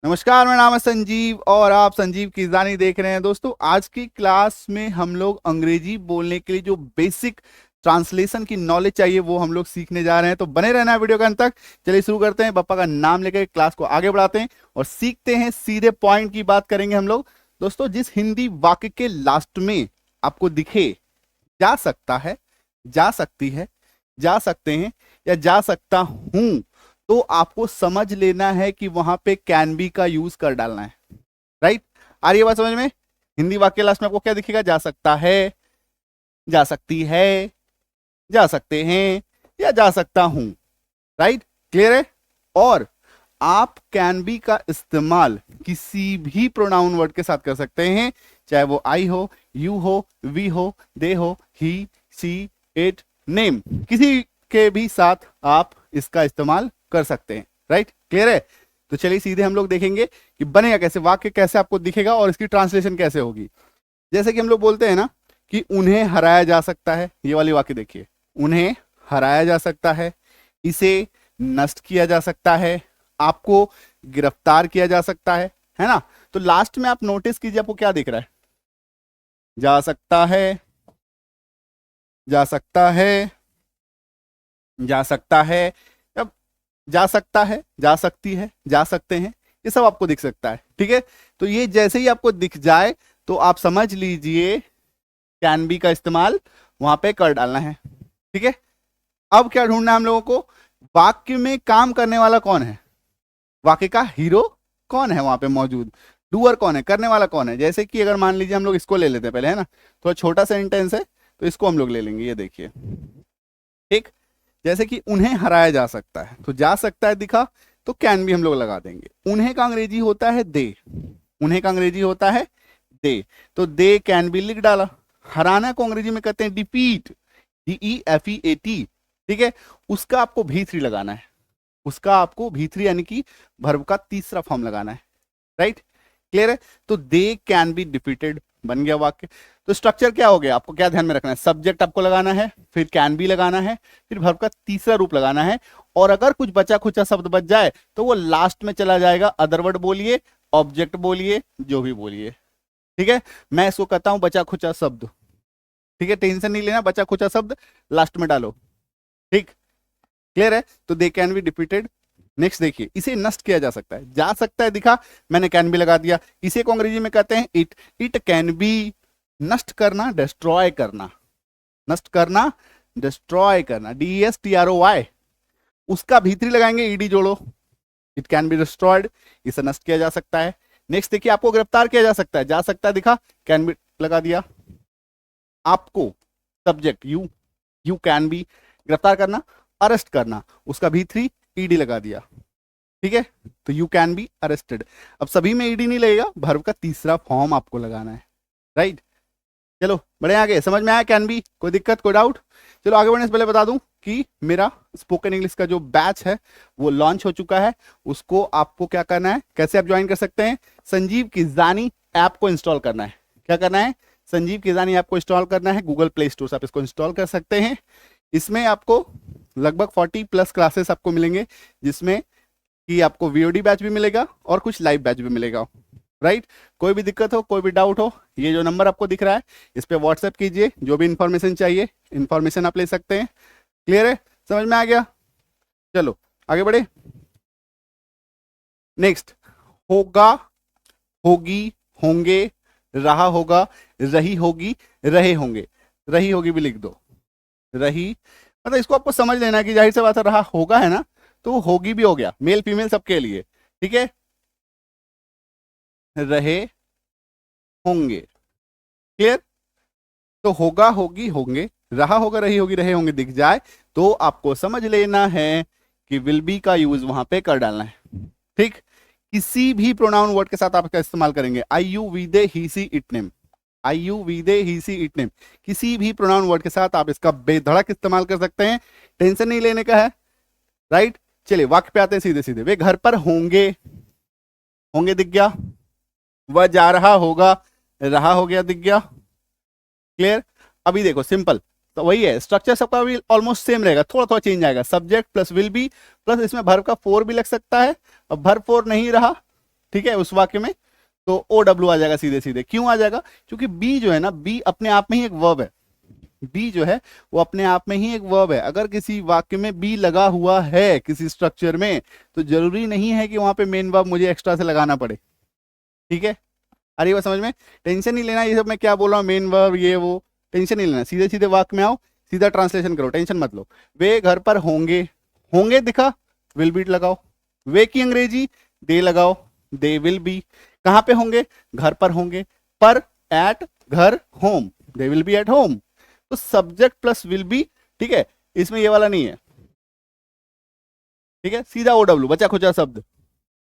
नमस्कार, मेरा नाम है संजीव और आप संजीव किजानी देख रहे हैं। दोस्तों, आज की क्लास में हम लोग अंग्रेजी बोलने के लिए जो बेसिक ट्रांसलेशन की नॉलेज चाहिए वो हम लोग सीखने जा रहे हैं। तो बने रहना है वीडियो के अंत तक। चलिए शुरू करते हैं। पापा का नाम लेकर क्लास को आगे बढ़ाते हैं और सीखते हैं। सीधे पॉइंट की बात करेंगे हम लोग। दोस्तों, जिस हिंदी वाक्य के लास्ट में आपको दिखे जा सकता है, जा सकती है, जा सकते हैं या जा सकता हूं, तो आपको समझ लेना है कि वहां पे कैन बी का यूज कर डालना है। राइट? आ रही है बात समझ में? हिंदी वाक्य लास्ट में आपको क्या दिखेगा? जा सकता है, जा सकती है, जा सकते हैं या जा सकता हूं। राइट? क्लियर है? और आप कैन बी का इस्तेमाल किसी भी प्रोनाउन वर्ड के साथ कर सकते हैं, चाहे वो आई हो, यू हो, वी हो, दे हो, ही, सी, इट, नेम, किसी के भी साथ आप इसका इस्तेमाल कर सकते हैं। राइट? क्लियर है? तो चलिए सीधे हम लोग देखेंगे कि बनेगा कैसे, वाक्य कैसे आपको दिखेगा और इसकी ट्रांसलेशन कैसे होगी। जैसे कि हम लोग बोलते हैं ना कि उन्हें हराया जा सकता है। ये वाली वाक्य देखिए, उन्हें हराया जा सकता है, इसे नष्ट किया जा सकता है, आपको गिरफ्तार किया जा सकता है ना? तो लास्ट में आप नोटिस कीजिए, आपको क्या दिख रहा है? जा सकता है, जा सकता है, जा सकता है, अब जा सकता है, जा सकती है, जा सकते हैं, ये सब आपको दिख सकता है। ठीक है? तो ये जैसे ही आपको दिख जाए तो आप समझ लीजिए कैन बी का इस्तेमाल वहां पे कर डालना है। ठीक है? अब क्या ढूंढना है हम लोगों को? वाक्य में काम करने वाला कौन है, वाक्य का हीरो कौन है वहां पे मौजूद, डूअर कौन है, करने वाला कौन है। जैसे कि अगर मान लीजिए हम लोग इसको ले लेते हैं पहले, है ना? थोड़ा छोटा सेंटेंस है तो इसको हम लोग ले लेंगे। ये देखिए, ठीक, जैसे कि उन्हें हराया जा सकता है, तो जा सकता है दिखा तो कैन भी हम लोग लगा देंगे। उन्हें का अंग्रेजी होता है दे, उन्हें का अंग्रेजी होता है दे, तो दे कैन भी लिख डाला। हराना को अंग्रेजी में कहते हैं डिफीट, DEFEAT। ठीक है? उसका आपको V3 लगाना है, उसका आपको V3 यानी कि वर्ब का तीसरा फॉर्म लगाना है। राइट? क्लियर है? तो दे कैन बी डिफीटेड बन गया वाक्य। तो स्ट्रक्चर क्या हो गया, आपको क्या ध्यान में रखना है? सब्जेक्ट आपको लगाना है, फिर कैन बी लगाना है, फिर वर्ब का तीसरा रूप लगाना है, और अगर कुछ बचा खुचा शब्द बच जाए तो वो लास्ट में चला जाएगा। अदर वर्ड बोलिए, ऑब्जेक्ट बोलिए, जो भी बोलिए। ठीक है? मैं इसको कहता हूं बचा खुचा शब्द। ठीक है? टेंशन नहीं लेना, बचा खुचा शब्द लास्ट में डालो। ठीक? क्लियर है? तो they can be defeated. Next देखिए, इसे नष्ट किया जा सकता है, जा सकता है दिखा, मैंने कैन बी लगा दिया। इसे को अंग्रेजी में कहते हैं इट, इट कैन बी। नष्ट करना, डिस्ट्रॉय करना, नष्ट करना, डिस्ट्रॉय करना, DESTROY। उसका V3 लगाएंगे, ED जोड़ो, इट कैन बी डिस्ट्रॉयड, इसे नष्ट किया जा सकता है। नेक्स्ट देखिए, आपको गिरफ्तार किया जा सकता है, जा सकता है दिखा, कैन बी लगा दिया। आपको subject you, you can be, गिरफ्तार करना, अरेस्ट करना, उसका V3 ED लगा दिया। ठीक है? तो यू कैन बी अरेस्टेड। अब सभी में ED नहीं लगेगा, वर्ब का तीसरा फॉर्म आपको लगाना है। राइट? चलो बढ़े आगे, समझ में आया कैन बी? कोई दिक्कत, कोई डाउट? चलो आगे बढ़ने से पहले बता दूं कि मेरा स्पोकन इंग्लिश का जो बैच है वो लॉन्च हो चुका है। उसको आपको क्या करना है, कैसे आप ज्वाइन कर सकते हैं? संजीव किजानी ऐप को इंस्टॉल करना है। क्या करना है? संजीव किजानी ऐप को इंस्टॉल करना है। गूगल प्ले स्टोर से आप इसको इंस्टॉल कर सकते हैं। इसमें आपको लगभग 40+ क्लासेस आपको मिलेंगे, जिसमें कि आपको VOD बैच भी मिलेगा और कुछ लाइव बैच भी मिलेगा। राइट? कोई भी दिक्कत हो, कोई भी डाउट हो, ये जो नंबर आपको दिख रहा है इस पे व्हाट्सएप कीजिए, जो भी इंफॉर्मेशन चाहिए इंफॉर्मेशन आप ले सकते हैं। क्लियर है? समझ में आ गया? चलो आगे बढ़े। नेक्स्ट, होगा, होगी, होंगे, रहा होगा, रही होगी, रहे होंगे। रही होगी भी लिख दो। रही मतलब इसको आपको समझ लेना है कि जाहिर सी बात है, रहा होगा है ना, तो होगी भी हो गया, मेल फीमेल सबके लिए। ठीक है? रहे होंगे। क्लियर? तो होगा, होगी, होंगे, रहा होगा, रही होगी, रहे होंगे दिख जाए तो आपको समझ लेना है कि विल बी का यूज वहां पे कर डालना है। ठीक? किसी भी प्रोनाउन वर्ड के साथ आप इसका इस्तेमाल करेंगे, I you we they he she it name, I you we they he she it name, किसी भी प्रोनाउन वर्ड के साथ आप इसका बेधड़क इस्तेमाल कर सकते हैं। टेंशन नहीं लेने का है। राइट? चलिए वाक्य पे आते हैं सीधे सीधे। वे घर पर होंगे, होंगे दिख गया। वह जा रहा होगा, रहा हो गया दिख गया। क्लियर? अभी देखो सिंपल तो वही है, स्ट्रक्चर सबका भी ऑलमोस्ट सेम रहेगा, थोड़ा थोड़ा चेंज आएगा। Subject plus will be plus इसमें वर्ब का फोर भी लग सकता है। अब वर्ब फोर नहीं रहा ठीक है, उस वाक्य में, तो ओ डब्ल्यू आ जाएगा सीधे सीधे। क्यों आ जाएगा? क्योंकि बी जो है ना, बी अपने आप में ही एक वर्ब है। बी जो है वो अपने आप में ही एक वर्ब है। अगर किसी वाक्य में बी लगा हुआ है किसी स्ट्रक्चर में, तो जरूरी नहीं है कि वहां पे मेन वर्ब मुझे एक्स्ट्रा से लगाना पड़े। ठीक है, अरे वो समझ में, टेंशन नहीं लेना ये सब मैं क्या बोल रहा हूँ, मेन वर्ब ये वो टेंशन नहीं लेना, सीधे सीधे वाक्य में आओ, सीधा ट्रांसलेशन करो, टेंशन मत लो। वे घर पर होंगे, होंगे दिखा, विल बी लगाओ। वे की अंग्रेजी दे लगाओ, दे विल बी। कहां पे होंगे? घर पर होंगे, पर एट घर home, they will be at home. तो सब्जेक्ट प्लस विल बी, ठीक है, इसमें ये वाला नहीं है, ठीक है, सीधा ओ डब्ल्यू, बचा खुचा शब्द,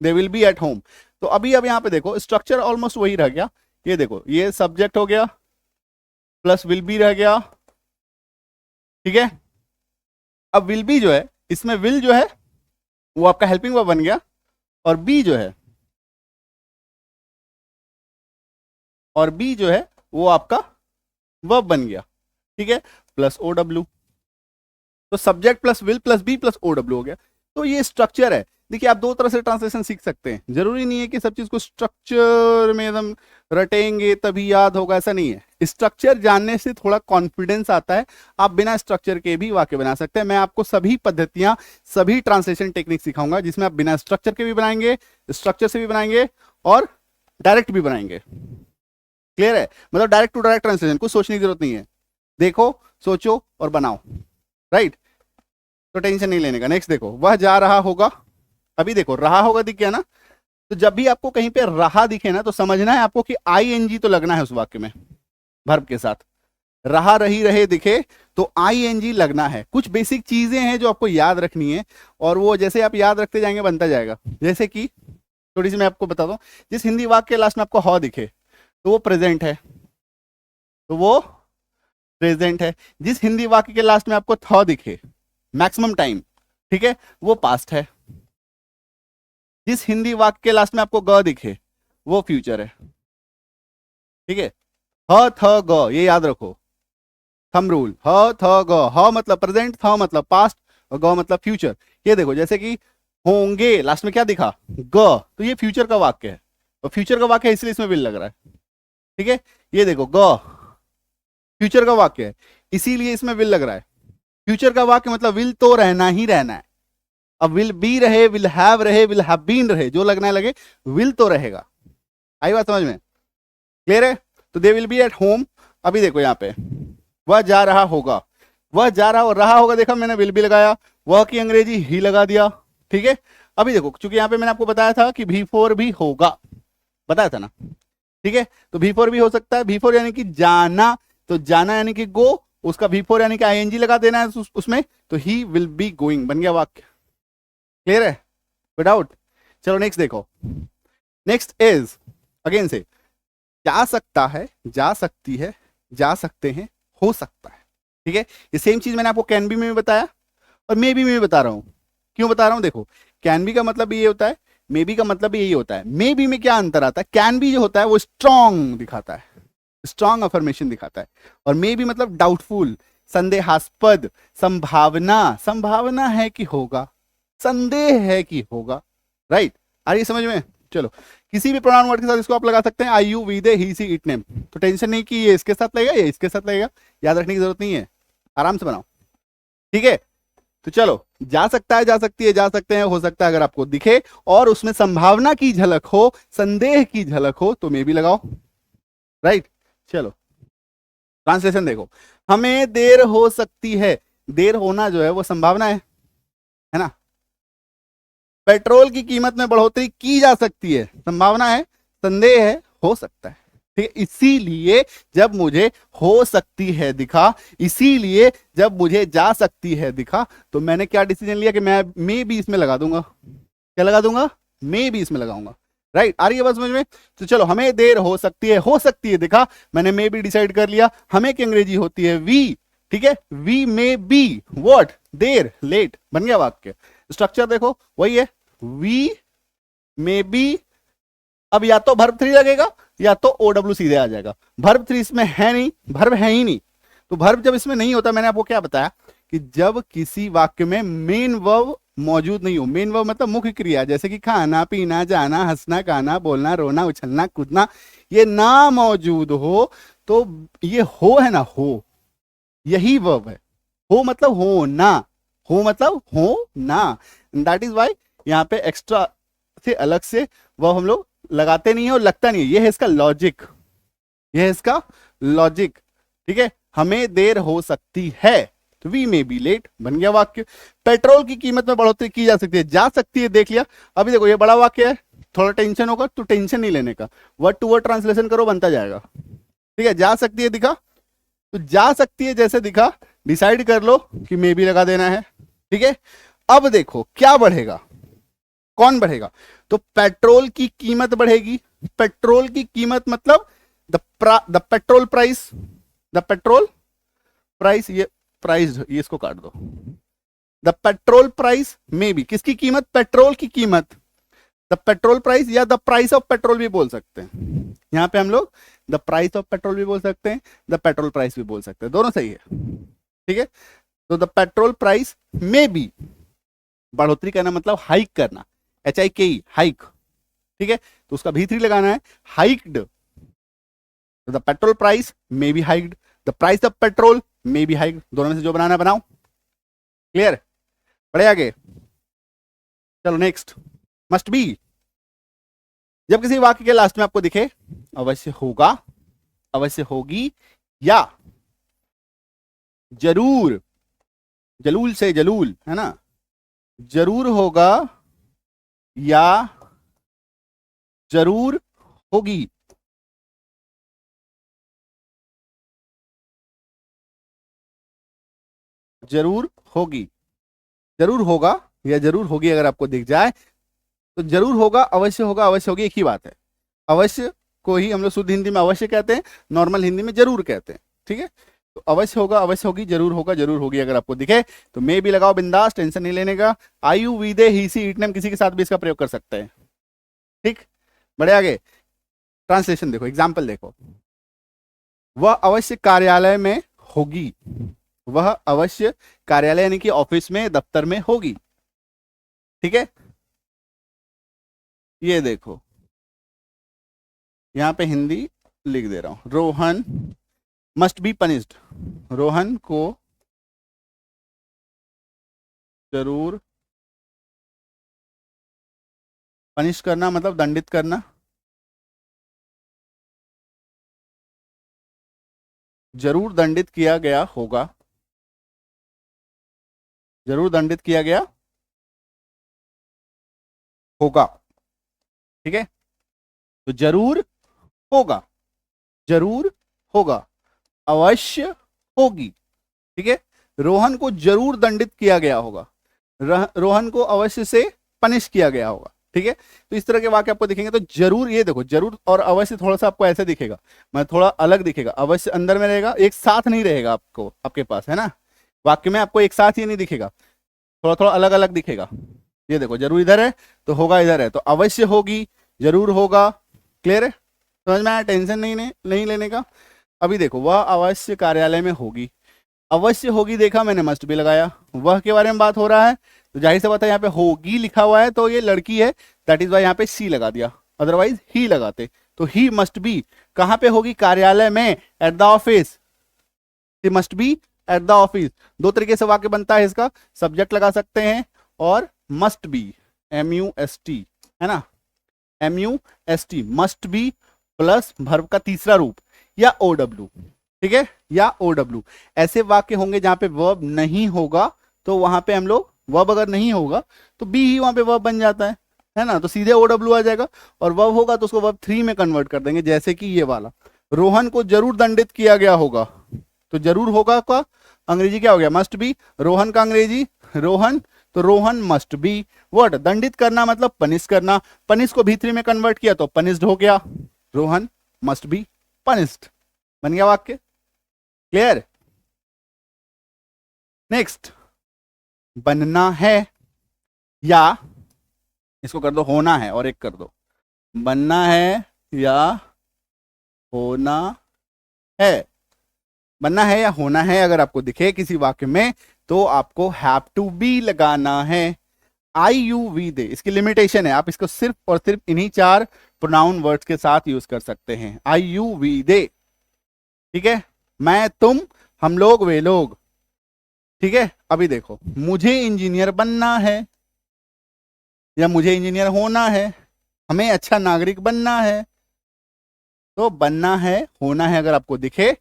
they will be at home. तो अभी अब यहां पे देखो स्ट्रक्चर ऑलमोस्ट वही रह गया। ये देखो, ये सब्जेक्ट हो गया प्लस विल बी रह गया, ठीक है। अब विल बी जो है, इसमें विल जो है वो आपका हेल्पिंग वर्ब बन गया, और बी जो है, और बी जो है वो आपका वर्ब बन गया, ठीक है, प्लस ओ डब्ल्यू। तो subject plus will plus B plus O W हो गया। तो ये स्ट्रक्चर है। देखिए आप दो तरह से ट्रांसलेशन सीख सकते हैं, जरूरी नहीं है कि सब चीज को स्ट्रक्चर में एकदम रटेंगे तभी याद होगा, ऐसा नहीं है। स्ट्रक्चर जानने से थोड़ा कॉन्फिडेंस आता है, आप बिना स्ट्रक्चर के भी वाक्य बना सकते हैं। मैं आपको सभी पद्धतियां, सभी ट्रांसलेशन टेक्निक सिखाऊंगा, जिसमें आप बिना स्ट्रक्चर के भी बनाएंगे, स्ट्रक्चर से भी बनाएंगे, और डायरेक्ट भी बनाएंगे। क्लियर है? मतलब डायरेक्ट टू डायरेक्ट ट्रांसलेशन, कुछ सोचने की जरूरत नहीं है, देखो, सोचो और बनाओ, राइट। तो टेंशन नहीं लेने का। नेक्स्ट देखो, वह जा रहा होगा। अभी देखो रहा होगा दिख गया ना, तो जब भी आपको कहीं पे रहा दिखे ना, तो समझना है आपको कि आईएनजी तो लगना है उस वाक्य में, वर्ब के साथ। रहा रही रहे दिखे तो आईएनजी लगना है। कुछ बेसिक चीजें हैं जो आपको याद रखनी है, और वो जैसे आप याद रखते जाएंगे बनता जाएगा। जैसे कि थोड़ी सी मैं आपको बता दूं, जिस हिंदी वाक्य के लास्ट में आपको ह दिखे तो वो प्रेजेंट है, तो वो प्रेजेंट है। जिस हिंदी वाक्य के लास्ट में आपको थ दिखे मैक्सिमम टाइम, ठीक है, वो पास्ट है। जिस हिंदी वाक्य के लास्ट में आपको ग दिखे वो फ्यूचर है, ठीक है। ह थ ग, ये याद रखो, थंब रूल, ह थ ग। ह मतलब प्रेजेंट, थ मतलब पास्ट, और ग मतलब फ्यूचर। ये देखो जैसे कि होंगे, लास्ट में क्या दिखा? ग, तो ये फ्यूचर का वाक्य है, और फ्यूचर का वाक्य है इसलिए इसमें विल लग रहा है, ठीक है। ये देखो ग फ्यूचर का वाक्य है, इसीलिए इसमें विल लग रहा है। फ्यूचर का वाक्य मतलब विल तो रहना ही रहना है। अब विल बी रहे, विल हैव रहे, विल हैव बीन रहे, जो लगना है लगे, विल तो रहेगा। आई बात समझ में? क्लियर है? तो they will be at home. अभी देखो यहाँ पे, वह जा रहा होगा, वह जा रहा होगा, देखा मैंने विल भी लगाया, वह की अंग्रेजी ही लगा दिया, ठीक है। अभी देखो, चूंकि यहाँ पे मैंने आपको बताया था कि V4 भी होगा, बताया था ना, ठीक है। तो V4 भी हो सकता है। V4 यानी कि जाना, तो जाना यानी कि गो, उसका V4 यानी कि आईएनजी लगा देना है उसमें, तो ही विल बी गोइंग बन गया वाक्य। क्लियर है? विदाउट। चलो नेक्स्ट देखो, नेक्स्ट इज अगेन से, जा सकता है, जा सकती है, जा सकते हैं, हो सकता है, ठीक है। ये सेम चीज मैंने आपको कैन बी में भी बताया, और मे बी में भी बता रहा हूं। क्यों बता रहा हूं? देखो, कैन बी का मतलब ये होता है, मे बी का मतलब यही होता है। मे बी में क्या अंतर आता है? कैन बी जो होता है वो स्ट्रॉन्ग दिखाता है, स्ट्रॉन्ग अफर्मेशन दिखाता है, और मे बी मतलब डाउटफुल, संदेहास्पद, संभावना, संभावना है कि होगा, संदेह है कि होगा, राइट। आ रही समझ में? चलो, किसी भी प्रोनाउन वर्ड के साथ इसको आप लगा सकते हैं, I you we they he she it name. तो टेंशन नहीं कि ये इसके साथ लगेगा, ये इसके साथ लगेगा, याद रखने की जरूरत नहीं है, आराम से बनाओ, ठीक है। तो चलो, जा सकता है, जा सकती है, जा सकते हैं, हो सकता है, अगर आपको दिखे और उसमें संभावना की झलक हो, संदेह की झलक हो, तो मे भी लगाओ, राइट। चलो ट्रांसलेशन देखो, हमें देर हो सकती है, देर होना जो है वो संभावना है ना। पेट्रोल की कीमत में बढ़ोतरी की जा सकती है, संभावना है, संदेह है, हो सकता है, ठीक है। इसीलिए जब मुझे हो सकती है दिखा, इसीलिए जब मुझे जा सकती है दिखा, तो मैंने क्या डिसीजन लिया कि मैं मे भी इसमें लगा दूंगा। क्या लगा दूंगा? मे भी इसमें लगाऊंगा, राइट। आ रही है बात समझ में? तो चलो, हमें देर हो सकती है दिखा, मैंने मे भी डिसाइड कर लिया। हमें की अंग्रेजी होती है वी, ठीक है। We may be what? There, late, बन गया वाक्य। स्ट्रक्चर देखो वही है, वी मे बी। अब या तो वर्ब 3 लगेगा या तो OW सीधे आ जाएगा। वर्ब 3 इसमें है नहीं, वर्ब है ही नहीं। तो वर्ब जब इसमें नहीं होता, मैंने आपको क्या बताया कि जब किसी वाक्य में मेन वर्ब मौजूद नहीं हो। मेन वर्ब मतलब मुख्य क्रिया, जैसे कि खाना पीना जाना हंसना गाना बोलना रोना उछलना कूदना, ये ना मौजूद हो तो ये हो है ना, हो यही वर्ब है। हो मतलब हो ना, हो मतलब हो ना, दैट इज वाई यहाँ पे एक्स्ट्रा से अलग से वर्ब हम लोग लगाते नहीं है और लगता नहीं है। ये है इसका लॉजिक, ये है इसका लॉजिक। ठीक है, हमें देर हो सकती है तो वी मे बी लेट, बन गया वाक्य। पेट्रोल की कीमत में बढ़ोतरी की जा सकती है, देख लिया। अभी देखो ये बड़ा वाक्य है, थोड़ा टेंशन होगा तो टेंशन नहीं लेने का, वर्ड टू वर्ड ट्रांसलेशन करो बनता जाएगा। ठीक है, जा सकती है दिखा तो जा सकती है जैसे दिखा डिसाइड कर लो कि मे बी लगा देना है। ठीक है, अब देखो क्या बढ़ेगा, कौन बढ़ेगा, तो पेट्रोल की कीमत बढ़ेगी। पेट्रोल की कीमत मतलब the petrol price, the petrol price, ये प्राइस ये इसको काट दो, द पेट्रोल प्राइस में भी किसकी कीमत, पेट्रोल की कीमत, द पेट्रोल प्राइस या द प्राइस ऑफ पेट्रोल भी बोल सकते हैं। यहां पे हम लोग द प्राइस ऑफ पेट्रोल भी बोल सकते हैं, द पेट्रोल प्राइस भी बोल सकते हैं, दोनों सही है। ठीक है, तो द पेट्रोल प्राइस में भी, बढ़ोतरी करना मतलब हाइक करना, HIK हाइक। ठीक है, तो उसका भी 3 लगाना है, हाइक्ड, द पेट्रोल प्राइस में be hiked, the price of petrol में बी हाइक्ड, दोनों में से जो बनाना है बनाओ। क्लियर, बढ़े आगे, चलो नेक्स्ट। मस्ट बी, जब किसी वाक्य के लास्ट में आपको दिखे अवश्य होगा, अवश्य होगी, या जरूर, जलूल से जलूल है ना, जरूर होगा या जरूर होगी, जरूर होगी, जरूर होगा या जरूर होगी अगर आपको दिख जाए तो जरूर होगा अवश्य होगी एक ही बात है। अवश्य को ही हम लोग शुद्ध हिंदी में अवश्य कहते हैं, नॉर्मल हिंदी में जरूर कहते हैं। ठीक है, तो अवश्य होगा अवश्य होगी, जरूर होगा जरूर होगी अगर आपको दिखे तो मे भी लगाओ, बिंदास, टेंशन नहीं लेने का। आयु विदे ही सी इट नेम किसी के साथ भी इसका प्रयोग कर सकते हैं। ठीक, बढ़े आगे, ट्रांसलेशन देखो, एग्जाम्पल देखो, वह अवश्य कार्यालय में होगी, वह अवश्य कार्यालय यानी कि ऑफिस में दफ्तर में होगी। ठीक है, ये देखो यहां पे हिंदी लिख दे रहा हूं, Rohan must be punished, Rohan को जरूर पनिश करना मतलब दंडित करना, जरूर दंडित किया गया होगा, जरूर दंडित किया गया होगा। ठीक है, तो जरूर होगा, जरूर होगा, अवश्य होगी। ठीक है, रोहन को जरूर दंडित किया गया होगा, रोहन को अवश्य से पनिश किया गया होगा। ठीक है, तो इस तरह के वाक्य आपको दिखेंगे तो जरूर, ये देखो जरूर और अवश्य थोड़ा सा आपको ऐसे दिखेगा, मैं थोड़ा अलग दिखेगा, अवश्य अंदर में रहेगा, एक साथ नहीं रहेगा आपको, आपके पास है ना, वाक्य में आपको एक साथ ही नहीं दिखेगा, थोड़ा थोड़ा अलग अलग दिखेगा। ये देखो जरूर इधर है तो होगा इधर है, तो अवश्य होगी जरूर होगा। क्लियर है, समझ में आया, टेंशन नहीं लेने का। अभी देखो वह अवश्य कार्यालय में होगी, अवश्य होगी देखा मैंने, मस्ट भी लगाया, वह के बारे में बात हो रहा है तो जाहिर सी बात है यहाँ पे होगी लिखा हुआ है तो ये लड़की है, दैट इज वाई यहाँ पे सी लगा दिया, अदरवाइज ही लगाते। तो ही मस्ट बी कहां पे होगी, कार्यालय में, at the office, he must be at the office. दो तरीके से वाक्य बनता है इसका, सब्जेक्ट लगा सकते हैं और मस्ट बी, MUST है ना, MUST must be plus verb का तीसरा रूप या OW। ठीक है, या OW, ऐसे वाक्य होंगे जहां पे वर्ब नहीं होगा तो वहां पे हम लोग, वर्ब अगर नहीं होगा तो बी ही वहां पे वर्ब बन जाता है ना, तो सीधे OW आ जाएगा, और वर्ब होगा तो उसको वर्ब 3 में कन्वर्ट कर देंगे, जैसे कि ये वाला, रोहन को जरूर दंडित किया गया होगा, तो जरूर होगा का अंग्रेजी क्या हो गया, मस्ट बी, रोहन का अंग्रेजी रोहन, तो रोहन मस्ट बी व्हाट, दंडित करना मतलब पनिश करना, पनिश को भी3 में कन्वर्ट किया तो पनिश्ड हो गया, रोहन मस्ट बी पनिश्ड, बन गया वाक्य। क्लियर, नेक्स्ट, बनना है या, इसको कर दो होना है और एक कर दो, बनना है या होना है, बनना है या होना है अगर आपको दिखे किसी वाक्य में तो आपको हैव टू बी लगाना है। IUV दे, इसकी लिमिटेशन है, आप इसको सिर्फ और सिर्फ इन्हीं 4 प्रोनाउन वर्ड्स के साथ यूज कर सकते हैं। IUV दे, ठीक है, मैं, तुम, हम लोग, वे लोग, ठीक है। अभी देखो, मुझे इंजीनियर बनना है या मुझे इंजीनियर होना है, हमें अच्छा नागरिक बनना है, तो बनना है, होना है अगर आपको दिखे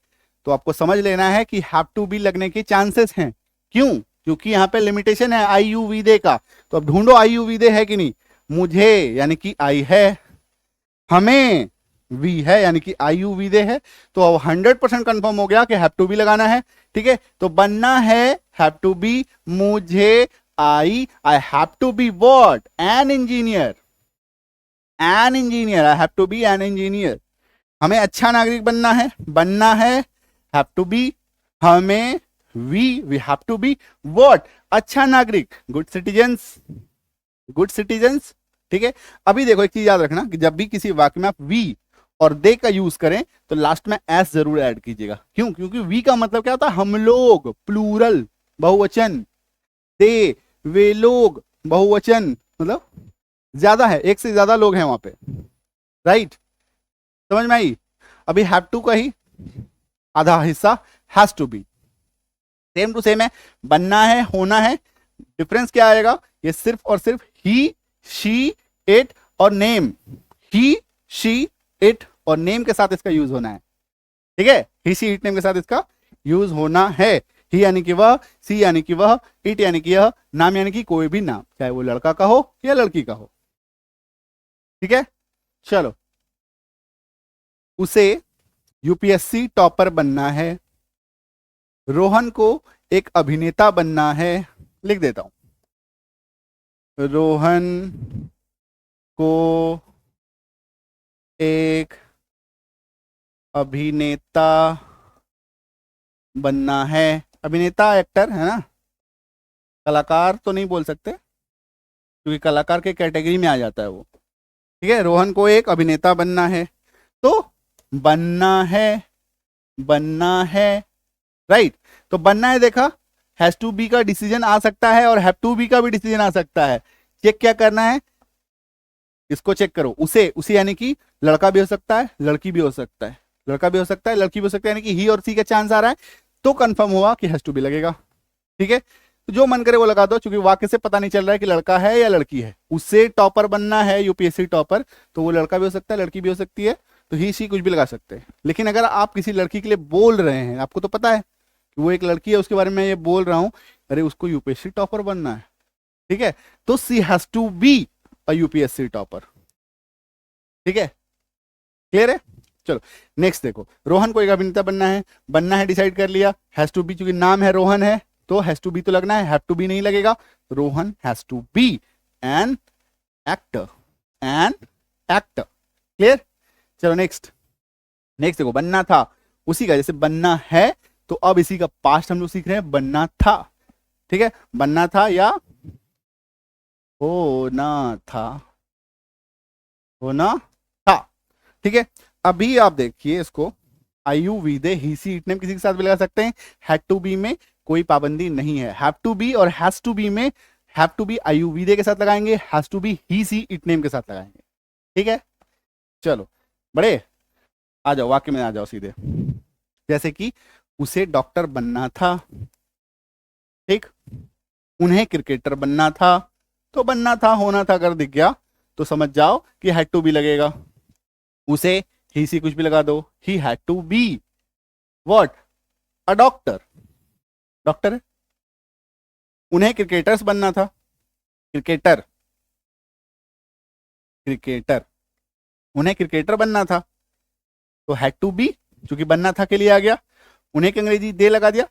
तो आपको समझ लेना है कि हैव टू बी लगने के चांसेस हैं। क्यों? क्योंकि यहाँ पे लिमिटेशन है IUV दे का। तो अब ढूंढो IUV दे है कि नहीं। मुझे यानी कि आई है, हमें वी है यानी कि IUV दे है, तो अब 100% कंफर्म हो गया कि हैव टू बी लगाना है, ठीक है। तो बनना है हैव टू बी, मुझे I have to be what, an engineer, an engineer, I have to be an engineer. हमें अच्छा नागरिक बनना है हैव टू बी, हमें we have to be what, अच्छा नागरिक, गुड सिटीजन्स, गुड सिटीजन्स, ठीक है। अभी देखो एक चीज याद रखना कि जब भी किसी वाक्य में आप वी और दे का यूज करें तो लास्ट में एस जरूर ऐड कीजिएगा। क्यों? क्योंकि वी का मतलब क्या होता है, हम लोग, प्लूरल, बहुवचन, दे, वे लोग, बहुवचन, मतलब ज्यादा है, एक से ज्यादा लोग हैं वहां पे, राइट, समझ में आई। अभी हैव टू का ही आधा हिस्सा has to be, same to same है, बनना है, होना है, डिफरेंस क्या आएगा, ये सिर्फ और सिर्फ ही, शी, इट और नेम, ही, शी, इट और नेम के साथ इसका यूज होना है, ठीक है। ही, शी, इट, नेम के साथ इसका यूज होना है। ही यानी कि वह, सी यानी कि वह, इट यानी कि यह, नाम यानी कि कोई भी नाम, चाहे वो लड़का का हो या लड़की का हो, ठीक है। चलो, उसे यूपीएससी टॉपर बनना है, रोहन को एक अभिनेता बनना है, लिख देता हूं, रोहन को एक अभिनेता बनना है, अभिनेता एक्टर है ना, कलाकार तो नहीं बोल सकते क्योंकि कलाकार के कैटेगरी में आ जाता है वो, ठीक है। रोहन को एक अभिनेता बनना है, तो बनना है, बनना है, राइट। तो बनना है, देखा, हैज टू बी का डिसीजन आ सकता है और हैव टू बी का भी डिसीजन आ सकता है। चेक क्या करना है, इसको चेक करो, उसे यानी कि लड़का भी हो सकता है, लड़की भी हो सकता है, लड़का भी हो सकता है, लड़की भी हो सकता है, यानी कि ही और सी का चांस आ रहा है, तो कंफर्म हुआ कि हैज टू बी लगेगा, ठीक है। तो जो मन करे वो लगा दो, क्योंकि वाक्य से पता नहीं चल रहा है कि लड़का है या लड़की है। उसे टॉपर बनना है, यूपीएससी टॉपर, तो वो लड़का भी हो सकता है, लड़की भी हो सकती है, तो ही सी कुछ भी लगा सकते हैं। लेकिन अगर आप किसी लड़की के लिए बोल रहे हैं, आपको तो पता है कि वो एक लड़की है, उसके बारे में ये बोल रहा हूं, अरे उसको यूपीएससी टॉपर बनना है, ठीक है, तो she has to be a UPSC topper, ठीक है, क्लियर है। चलो नेक्स्ट देखो, रोहन को एक अभिनेता बनना है डिसाइड कर लिया, हैज टू बी, चूंकि नाम है रोहन है तो हैज टू बी तो लगना है, हैव टू बी नहीं लगेगा, Rohan has to be an actor, an actor, clear. चलो नेक्स्ट, नेक्स्ट देखो, बनना था, उसी का जैसे बनना है, तो अब इसी का पास्ट हम लोग सीख रहे हैं, बनना था, ठीक है, बनना था या होना था, होना था, ठीक है। अभी आप देखिए इसको, IUV they, he, she, it, name किसी के साथ भी लगा सकते हैं, हैड टू बी में कोई पाबंदी नहीं है, हैव टू बी और हैज टू बी में have to be IUV they के साथ लगाएंगे, has to be he, she, it, name के साथ लगाएंगे, ठीक है। चलो बड़े आ जाओ, वाक्य में आ जाओ सीधे, जैसे कि उसे डॉक्टर बनना था, ठीक, उन्हें क्रिकेटर बनना था, तो बनना था, होना था अगर दिख गया तो समझ जाओ कि हैड टू बी लगेगा। उसे ही, सी कुछ भी लगा दो, he had to be what, a doctor, doctor है। उन्हें क्रिकेटर्स बनना था, क्रिकेटर, क्रिकेटर, उन्हें क्रिकेटर बनना था, तो हैड टू बी, चूंकि बनना था के लिए आ गया, उन्हें की अंग्रेजी दे लगा दिया,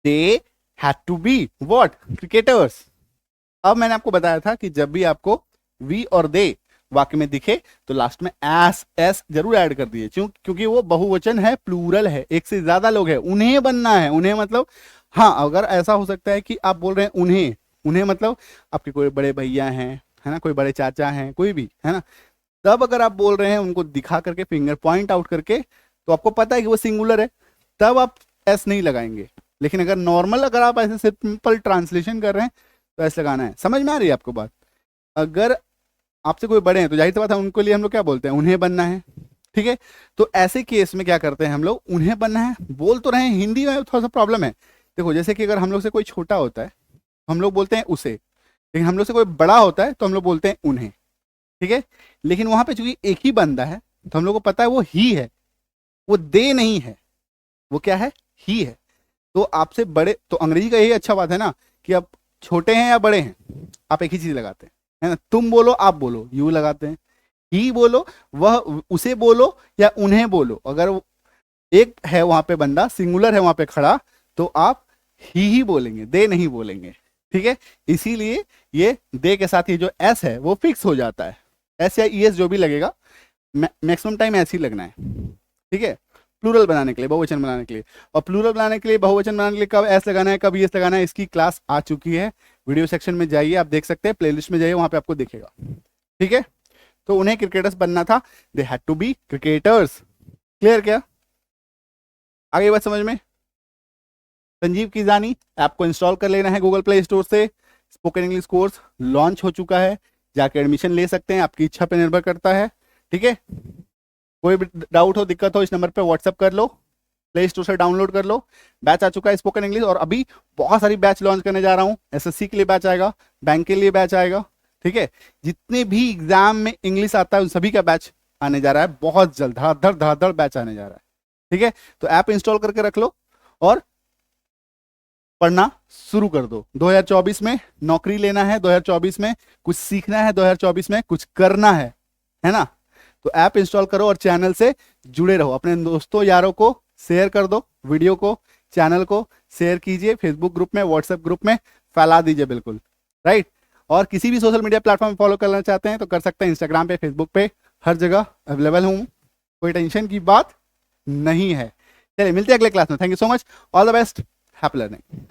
they had to be what, cricketers. अब मैंने आपको बताया था कि जब भी आपको वी और दे वाक्य में दिखे तो लास्ट में एस जरूर ऐड कर दिए, क्योंकि वो बहुवचन है, प्लूरल है, एक से ज्यादा लोग हैं, उन्हें बनना है, उन्हें मतलब, हाँ अगर ऐसा हो सकता है कि आप बोल रहे हैं उन्हें, उन्हें मतलब आपके कोई बड़े भैया हैं, है ना, कोई बड़े चाचा हैं, कोई भी, है ना, तब अगर आप बोल रहे हैं उनको दिखा करके, फिंगर पॉइंट आउट करके, तो आपको पता है कि वो सिंगुलर है, तब आप एस नहीं लगाएंगे। लेकिन अगर नॉर्मल, अगर आप ऐसे सिंपल ट्रांसलेशन कर रहे हैं तो एस लगाना है। समझ में आ रही है आपको बात? अगर आपसे कोई बड़े हैं तो जाहिर सी बात है उनको लिए हम लोग क्या बोलते हैं, उन्हें बनना है। ठीक है, तो ऐसे केस में क्या करते हैं हम लोग, उन्हें बनना है। बोल तो रहे हैं, हिंदी में थोड़ा सा प्रॉब्लम है। देखो जैसे कि अगर हम लोग से कोई छोटा होता है तो हम लोग बोलते हैं उसे, लेकिन हम लोग से कोई बड़ा होता है तो हम लोग बोलते हैं उन्हें। ठीक है, लेकिन वहां पे चूंकि एक ही बंदा है तो हम लोग को पता है वो ही है, वो दे नहीं है, वो क्या है, ही है। तो आपसे बड़े, तो अंग्रेजी का यही अच्छा बात है ना कि आप छोटे हैं या बड़े हैं, आप एक ही चीज लगाते हैं, है ना। तुम बोलो, आप बोलो, यू लगाते हैं। ही बोलो, वह, उसे बोलो या उन्हें बोलो, अगर एक है वहां पे बंदा, सिंगुलर है वहां पे खड़ा, तो आप ही बोलेंगे, दे नहीं बोलेंगे। ठीक है, इसीलिए ये दे के साथ ये जो एस है वो फिक्स हो जाता है। एस या ई एस जो भी लगेगा, मैक्सिमम टाइम ऐसे ही लगना है। ठीक है, प्लूरल बनाने के लिए, बहुवचन बनाने के लिए। और प्लूरल बनाने के लिए, बहुवचन बनाने के लिए कब एस लगाना है, कब एस लगाना है, इसकी क्लास आ चुकी है। वीडियो सेक्शन में जाइए, आप देख सकते हैं, प्लेलिस्ट में जाइए, वहां पे आपको दिखेगा। ठीक है, तो उन्हें क्रिकेटर्स बनना था, they had to be cricketers. Clear क्या? आगे बात समझ में? संजीव किजानी ऐप को इंस्टॉल कर लेना है गूगल प्ले स्टोर से। स्पोकन इंग्लिश कोर्स लॉन्च हो चुका है, जाके एडमिशन ले सकते हैं, आपकी इच्छा पे निर्भर करता है। ठीक है, कोई भी डाउट हो, दिक्कत हो, इस नंबर पे व्हाट्सएप कर लो, प्ले स्टोर से डाउनलोड कर लो। बैच आ चुका है स्पोकन इंग्लिश, और अभी बहुत सारी बैच लॉन्च करने जा रहा हूँ। एसएससी के लिए बैच आएगा, बैंक के लिए बैच आएगा। ठीक है, जितने भी एग्जाम में इंग्लिश आता है उन सभी का बैच आने जा रहा है, बहुत जल्द धड़ाधड़ धड़ाधड़ बैच आने जा रहा है। ठीक है, तो ऐप इंस्टॉल करके रख लो और पढ़ना शुरू कर दो। 2024 में नौकरी लेना है, 2024 में कुछ सीखना है, 2024 में कुछ करना है ना। तो ऐप इंस्टॉल करो और चैनल से जुड़े रहो। अपने दोस्तों यारों को शेयर कर दो, वीडियो को, चैनल को शेयर कीजिए, फेसबुक ग्रुप में, व्हाट्सएप ग्रुप में फैला दीजिए, बिल्कुल राइट। और किसी भी सोशल मीडिया प्लेटफॉर्म फॉलो करना चाहते हैं तो कर सकते हैं, इंस्टाग्राम पे, फेसबुक पे, हर जगह अवेलेबल हूँ, कोई टेंशन की बात नहीं है। चलिए मिलते हैं अगले क्लास में। Thank you so much, all the best, happy learning.